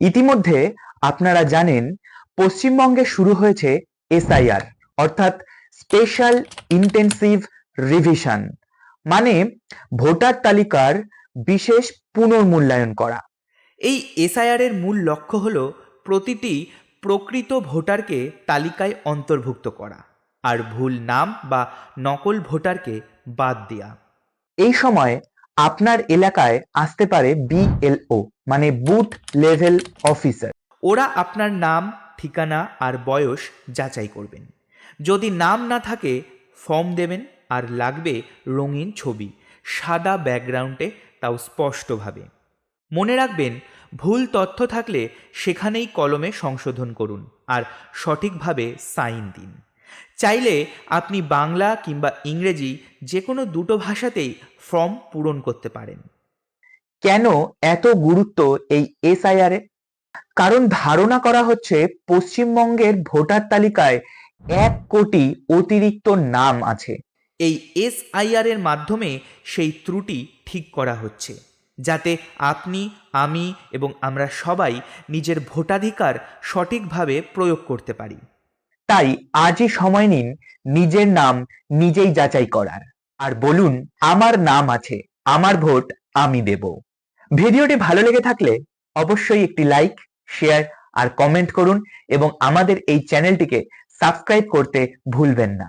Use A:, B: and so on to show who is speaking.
A: ইতিমধ্যে আপনারা জানেন পশ্চিমবঙ্গে শুরু হয়েছে এসআইআর অর্থাৎ স্পেশাল ইন্টেন্সিভ রিভিশন, মানে ভোটার তালিকার বিশেষ পুনর্মূল্যায়ন করা।
B: এই এসআইআর এর মূল লক্ষ্য হল প্রতিটি প্রকৃত ভোটারকে তালিকায় অন্তর্ভুক্ত করা আর ভুল নাম বা নকল ভোটারকে বাদ দেওয়া।
A: এই সময় আপনার এলাকায় আসতে পারে বিএলও, মানে বুথ লেভেল অফিসার।
B: ওরা আপনার নাম, ঠিকানা আর বয়স যাচাই করবেন। যদি নাম না থাকে ফর্ম দেবেন, আর লাগবে রঙিন ছবি, সাদা ব্যাকগ্রাউন্ডে, তাও স্পষ্টভাবে। মনে রাখবেন, ভুল তথ্য থাকলে সেখানেই কলমে সংশোধন করুন আর সঠিকভাবে সাইন দিন। চাইলে আপনি বাংলা কিংবা ইংরেজি যে কোনো দুটো ভাষাতেই ফর্ম পূরণ করতে পারেন।
A: কেন এত গুরুত্ব এই এসআইআর এর? কারণ ধারণা করা হচ্ছে পশ্চিমবঙ্গের ভোটার তালিকায় 1 কোটি অতিরিক্ত নাম আছে।
B: এই এসআইআর এর মাধ্যমে সেই ত্রুটি ঠিক করা হচ্ছে, যাতে আপনি, আমি এবং আমরা সবাই নিজের ভোটাধিকার সঠিকভাবে প্রয়োগ করতে পারি।
A: তাই আজই সময় নিন নিজের নাম নিজেই যাচাই করার, আর বলুন আমার নাম আছে, আমার ভোট আমি দেব। ভিডিওটি ভালো লেগে থাকলে অবশ্যই একটি লাইক, শেয়ার আর কমেন্ট করুন এবং আমাদের এই চ্যানেলটিকে সাবস্ক্রাইব করতে ভুলবেন না।